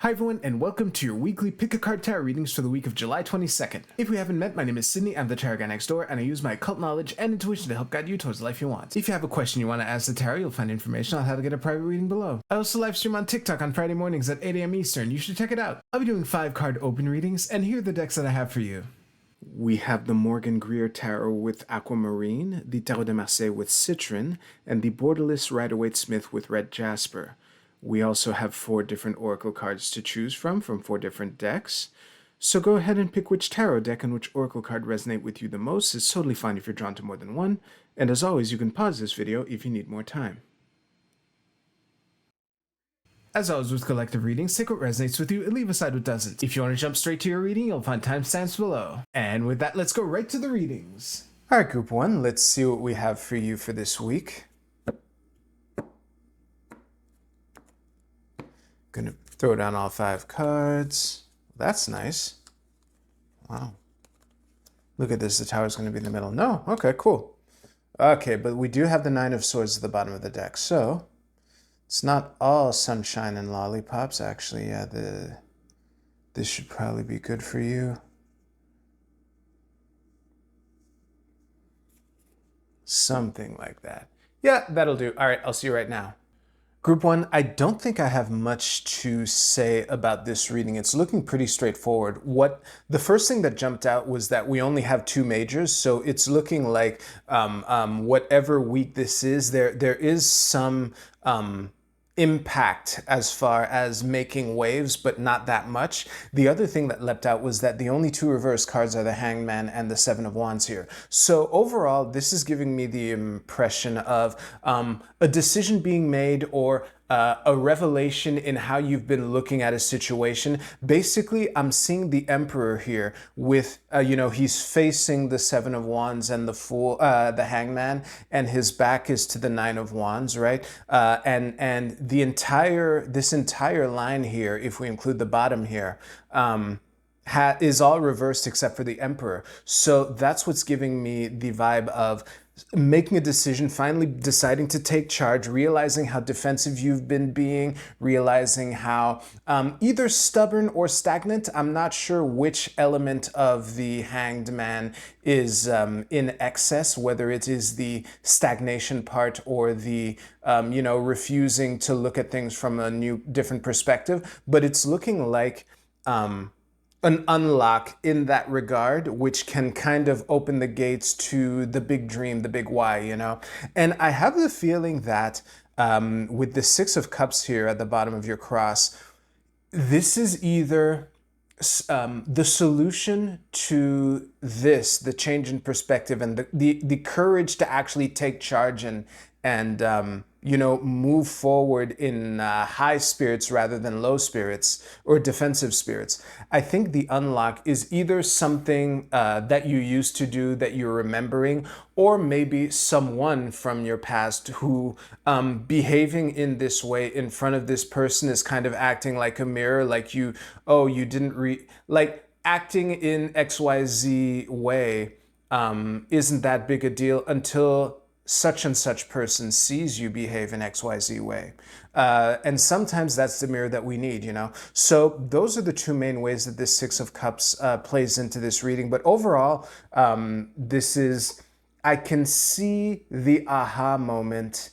Hi everyone, and welcome to your weekly Pick a Card Tarot readings for the week of July 22nd. If we haven't met, my name is Sydney, I'm the tarot guy next door, and I use my occult knowledge and intuition to help guide you towards the life you want. If you have a question you want to ask the tarot, you'll find information on how to get a private reading below. I also live stream on TikTok on Friday mornings at 8 a.m. Eastern, you should check it out. I'll be doing 5-card open readings, and here are the decks that I have for you. We have the Morgan Greer Tarot with Aquamarine, the Tarot de Marseille with Citron, and the Borderless Rider-Waite-Smith with Red Jasper. We also have 4 different oracle cards to choose from 4 different decks. So go ahead and pick which tarot deck and which oracle card resonate with you the most. It's totally fine if you're drawn to more than one. And as always, you can pause this video if you need more time. As always with collective readings, take what resonates with you and leave aside what doesn't. If you want to jump straight to your reading, you'll find timestamps below. And with that, let's go right to the readings. Alright, Group 1, let's see what we have for you for this week. Gonna throw down all 5 cards. That's nice. Wow. Look at this, the tower's gonna be in the middle. No, okay, cool. Okay, but we do have the 9 of Swords at the bottom of the deck, so it's not all sunshine and lollipops. Actually, yeah, this should probably be good for you. Something like that. Yeah, that'll do. All right, I'll see you right now. Group 1, I don't think I have much to say about this reading. It's looking pretty straightforward. The first thing that jumped out was that we only have 2 majors, so it's looking like whatever week this is, there is some impact as far as making waves, but not that much. The other thing that leapt out was that the only 2 reverse cards are the Hangman and the 7 of Wands here. So overall, this is giving me the impression of a decision being made or a revelation in how you've been looking at a situation. Basically, I'm seeing the Emperor here with, he's facing the 7 of Wands and the Fool, the Hangman, and his back is to the 9 of Wands, right? And this entire line here, if we include the bottom here, is all reversed except for the Emperor. So that's what's giving me the vibe of making a decision, finally deciding to take charge, realizing how defensive you've been being, realizing how either stubborn or stagnant. I'm not sure which element of the Hanged Man is in excess, whether it is the stagnation part or the, refusing to look at things from a different perspective. But it's looking like an unlock in that regard, which can kind of open the gates to the big dream, the big why, And I have the feeling that with the 6 of Cups here at the bottom of your cross, this is either the solution to this, the change in perspective and the courage to actually take charge and move forward in high spirits rather than low spirits or defensive spirits. I think the unlock is either something that you used to do that you're remembering, or maybe someone from your past who behaving in this way in front of this person is kind of acting like a mirror, like acting in XYZ way isn't that big a deal until such and such person sees you behave in XYZ way. And sometimes that's the mirror that we need, So those are the 2 main ways that this 6 of Cups plays into this reading. But overall, I can see the aha moment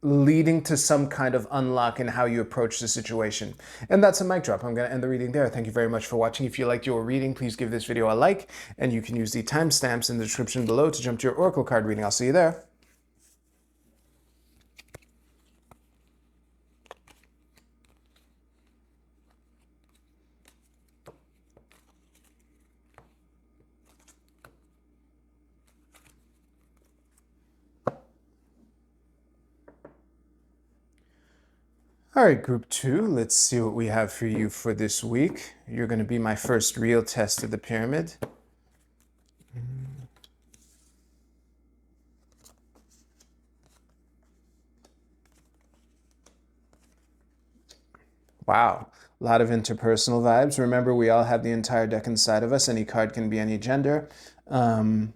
leading to some kind of unlock in how you approach the situation. And that's a mic drop. I'm going to end the reading there. Thank you very much for watching. If you liked your reading, please give this video a like, and you can use the timestamps in the description below to jump to your oracle card reading. I'll see you there. All right, Group 2, let's see what we have for you for this week. You're going to be my first real test of the pyramid. Wow, a lot of interpersonal vibes. Remember, we all have the entire deck inside of us. Any card can be any gender. I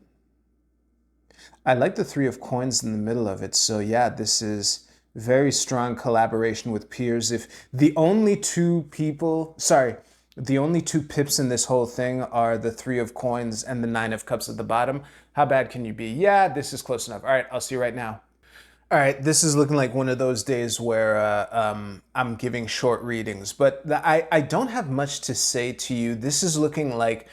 like the 3 of Coins in the middle of it. So yeah, this is very strong collaboration with peers. If the only two people, sorry, the only two pips in this whole thing are the 3 of coins and the 9 of cups at the bottom, how bad can you be? Yeah, this is close enough. All right, I'll see you right now. All right, this is looking like one of those days where I'm giving short readings, but I don't have much to say to you. This is looking like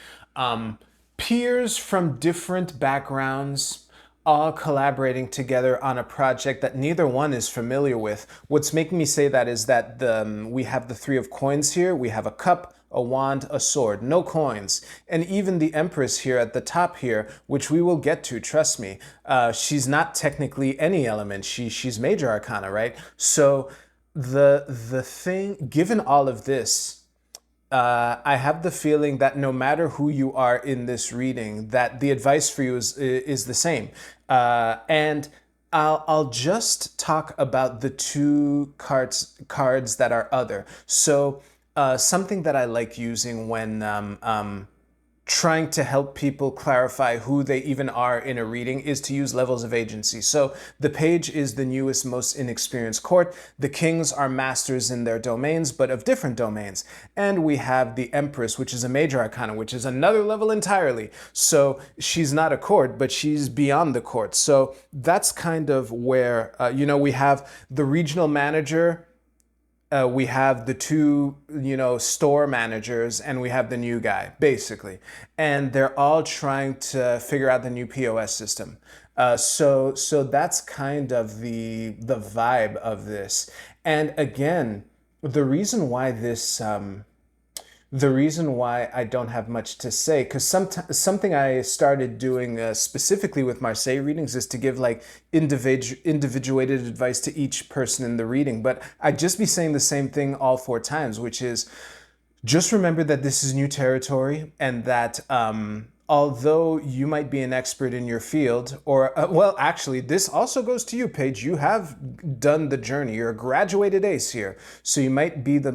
peers from different backgrounds all collaborating together on a project that neither one is familiar with. What's making me say that is that we have the 3 of coins here, we have a cup, a wand, a sword, no coins. And even the Empress here at the top here, which we will get to, trust me, she's not technically any element. She's major arcana, right? So the thing, given all of this, I have the feeling that no matter who you are in this reading, that the advice for you is the same. And I'll just talk about the 2 cards that are other. So something that I like using when trying to help people clarify who they even are in a reading is to use levels of agency. So the page is the newest, most inexperienced court. The kings are masters in their domains, but of different domains. And we have the Empress, which is a major arcana, which is another level entirely. So she's not a court, but she's beyond the court. So that's kind of where, we have the regional manager, we have the 2, store managers, and we have the new guy, basically. And they're all trying to figure out the new POS system. So that's kind of the vibe of this. And again, the reason why I don't have much to say, because something I started doing specifically with Marseille readings is to give like individuated advice to each person in the reading. But I'd just be saying the same thing all 4 times, which is just remember that this is new territory and that although you might be an expert in your field, or well, actually, this also goes to you, Paige. You have done the journey. You're a graduated ace here. So you might be the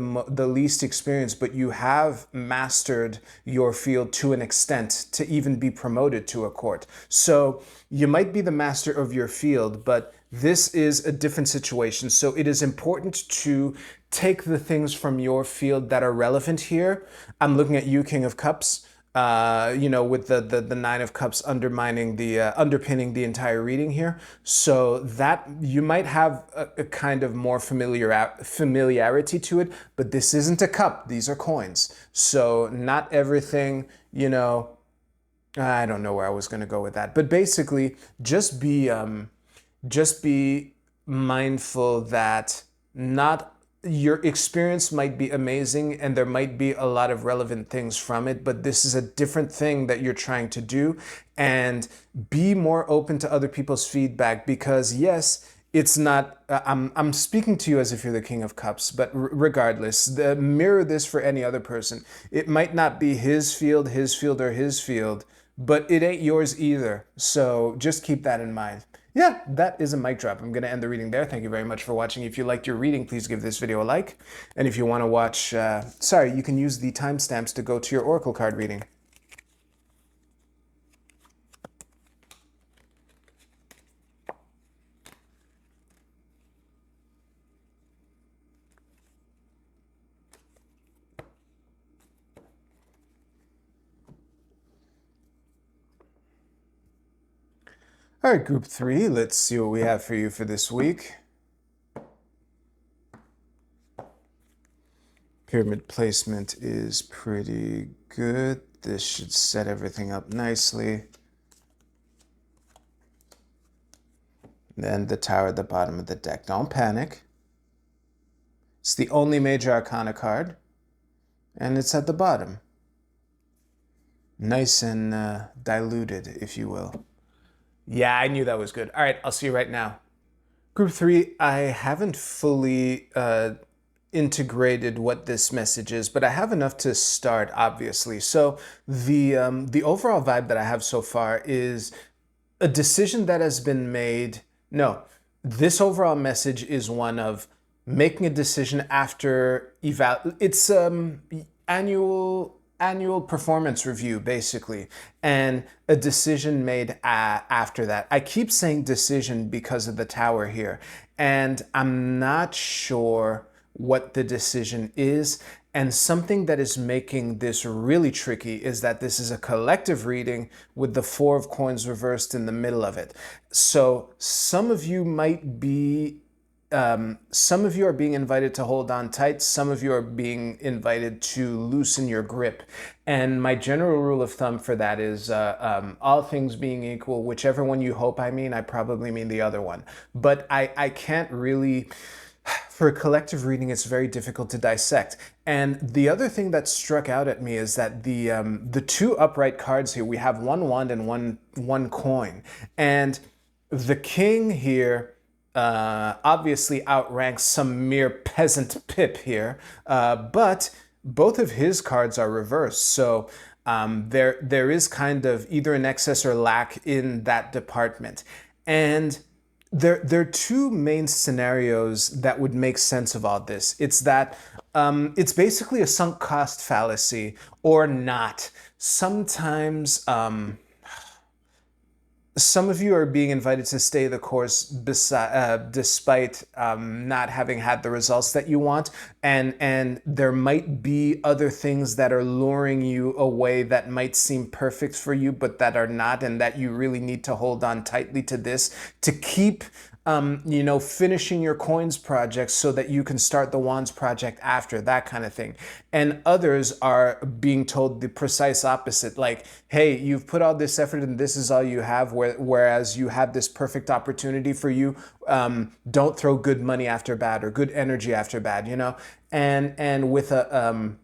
least experienced, but you have mastered your field to an extent to even be promoted to a court. So you might be the master of your field, but this is a different situation. So it is important to take the things from your field that are relevant here. I'm looking at you, King of Cups. With the 9 of Cups underpinning the entire reading here. So that you might have a kind of more familiarity to it, but this isn't a cup. These are coins. So not everything, I don't know where I was going to go with that, but basically just be mindful that not your experience might be amazing and there might be a lot of relevant things from it, but this is a different thing that you're trying to do, and be more open to other people's feedback, because yes, it's not, I'm speaking to you as if you're the King of Cups, but regardless, mirror this for any other person. It might not be his field, or his field, but it ain't yours either. So just keep that in mind. Yeah, that is a mic drop. I'm going to end the reading there. Thank you very much for watching. If you liked your reading, please give this video a like. And if you want to watch, you can use the timestamps to go to your Oracle card reading. All right, group 3, let's see what we have for you for this week. Pyramid placement is pretty good. This should set everything up nicely. Then the tower at the bottom of the deck. Don't panic. It's the only major arcana card, and it's at the bottom. Nice and diluted, if you will. Yeah, I knew that was good. All right, I'll see you right now. Group 3, I haven't fully integrated what this message is, but I have enough to start, obviously. So the overall vibe that I have so far is a decision that has been made. No, this overall message is one of making a decision after it's annual annual performance review, basically, and a decision made after that. I keep saying decision because of the tower here, and I'm not sure what the decision is. And something that is making this really tricky is that this is a collective reading with the Four of Coins reversed in the middle of it. So some of you might be some of you are being invited to hold on tight. Some of you are being invited to loosen your grip. And my general rule of thumb for that is all things being equal, whichever one you hope I mean, I probably mean the other one. But I can't really... For a collective reading, it's very difficult to dissect. And the other thing that struck out at me is that the two upright cards here, we have one wand and one coin. And the king here obviously outranks some mere peasant pip here, but both of his cards are reversed. So there is kind of either an excess or lack in that department. And there are two main scenarios that would make sense of all this. It's that it's basically a sunk cost fallacy or not. Sometimes some of you are being invited to stay the course despite not having had the results that you want. And there might be other things that are luring you away that might seem perfect for you, but that are not, and that you really need to hold on tightly to this to keep finishing your coins project so that you can start the wands project after, that kind of thing. And others are being told the precise opposite, like, hey, you've put all this effort and this is all you have, whereas you have this perfect opportunity for you. Don't throw good money after bad or good energy after bad, And with a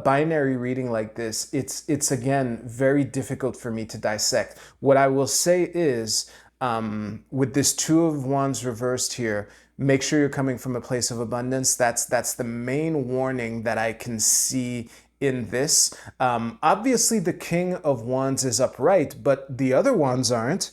binary reading like this, it's again very difficult for me to dissect. What I will say is, with this Two of Wands reversed here, make sure you're coming from a place of abundance. That's the main warning that I can see in this. Obviously, the King of Wands is upright, but the other wands aren't.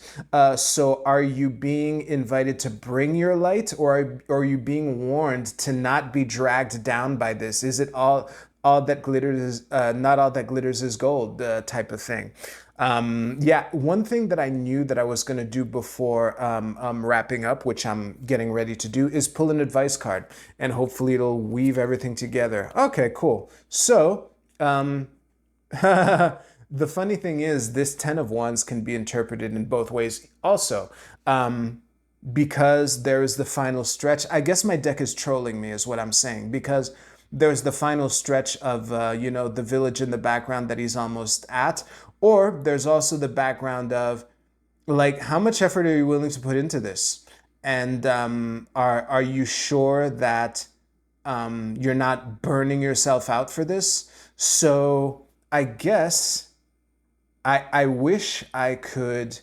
So are you being invited to bring your light, or are you being warned to not be dragged down by this? Is it all that glitters is not all that glitters is gold type of thing? Yeah, one thing that I knew that I was going to do before wrapping up, which I'm getting ready to do, is pull an advice card, and hopefully it'll weave everything together. Okay, cool. So, the funny thing is, this Ten of Wands can be interpreted in both ways also. Because there is the final stretch. I guess my deck is trolling me is what I'm saying, because there's the final stretch of, the village in the background that he's almost at. Or there's also the background of, like, how much effort are you willing to put into this? And are you sure that you're not burning yourself out for this? So I guess I wish I could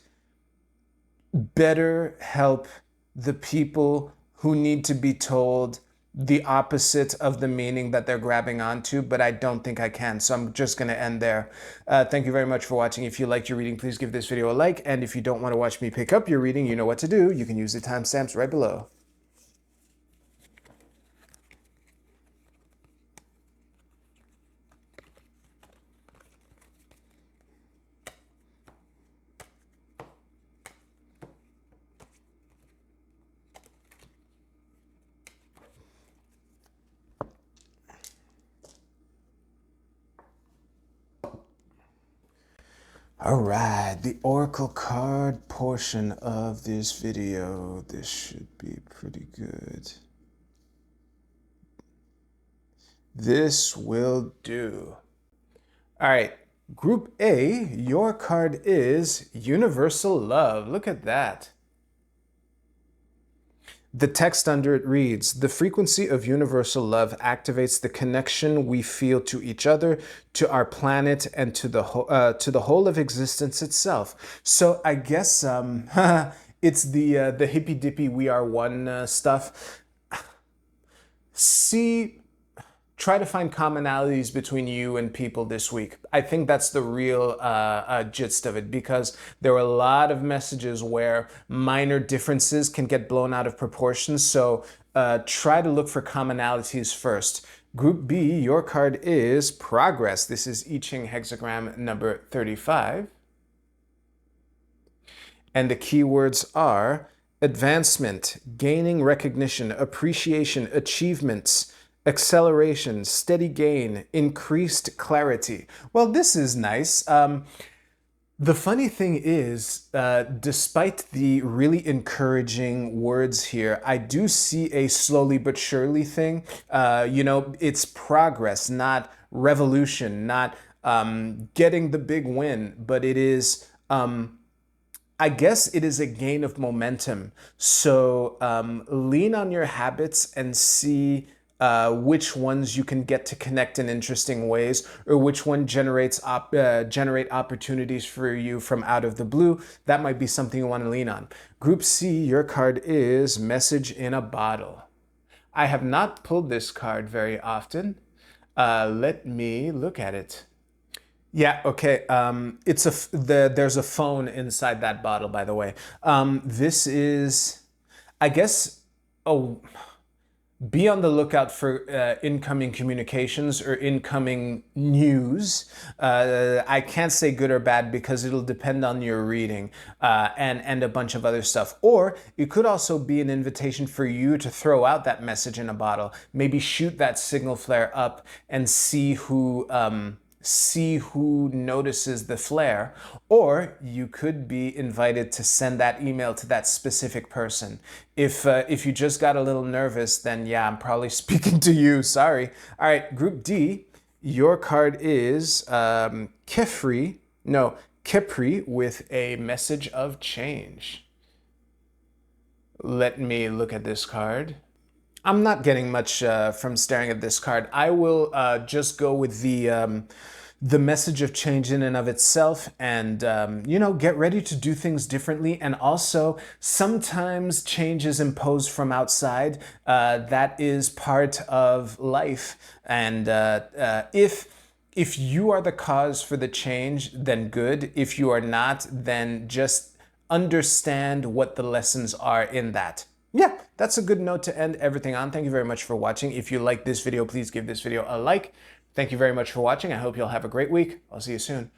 better help the people who need to be told the opposite of the meaning that they're grabbing onto, but I don't think I can. So I'm just going to end there. Thank you very much for watching. If you liked your reading, please give this video a like. And if you don't want to watch me pick up your reading, you know what to do. You can use the timestamps right below. All right, the Oracle card portion of this video. This should be pretty good. This will do. All right, Group A, your card is Universal Love. Look at that. The text under it reads, the frequency of universal love activates the connection we feel to each other, to our planet, and to the whole of existence itself. So I guess it's the hippy dippy we are one stuff. Try to find commonalities between you and people this week. I think that's the real gist of it, because there were a lot of messages where minor differences can get blown out of proportion. So try to look for commonalities first. Group B, your card is Progress. This is I Ching hexagram number 35. And the keywords are advancement, gaining recognition, appreciation, achievements, acceleration, steady gain, increased clarity. Well, this is nice. The funny thing is, despite the really encouraging words here, I do see a slowly but surely thing. It's progress, not revolution, not getting the big win, but it is, I guess it is a gain of momentum. So lean on your habits and see which ones you can get to connect in interesting ways, or which one generate opportunities for you from out of the blue. That might be something you want to lean on. Group C, your card is Message in a Bottle. I have not pulled this card very often. Let me look at it. Yeah, okay. There's a phone inside that bottle, by the way. This is, I guess, oh, be on the lookout for incoming communications or incoming news. I can't say good or bad because it'll depend on your reading and a bunch of other stuff. Or it could also be an invitation for you to throw out that message in a bottle. Maybe shoot that signal flare up and see who notices the flare, or you could be invited to send that email to that specific person. If you just got a little nervous, then yeah, I'm probably speaking to you. Sorry. All right, Group D, your card is Kepri with a message of change. Let me look at this card. I'm not getting much from staring at this card. I will just go with the message of change in and of itself, and get ready to do things differently. And also, sometimes change is imposed from outside. That is part of life. And if you are the cause for the change, then good. If you are not, then just understand what the lessons are in that. Yeah, that's a good note to end everything on. Thank you very much for watching. If you like this video, please give this video a like. Thank you very much for watching. I hope you'll have a great week. I'll see you soon.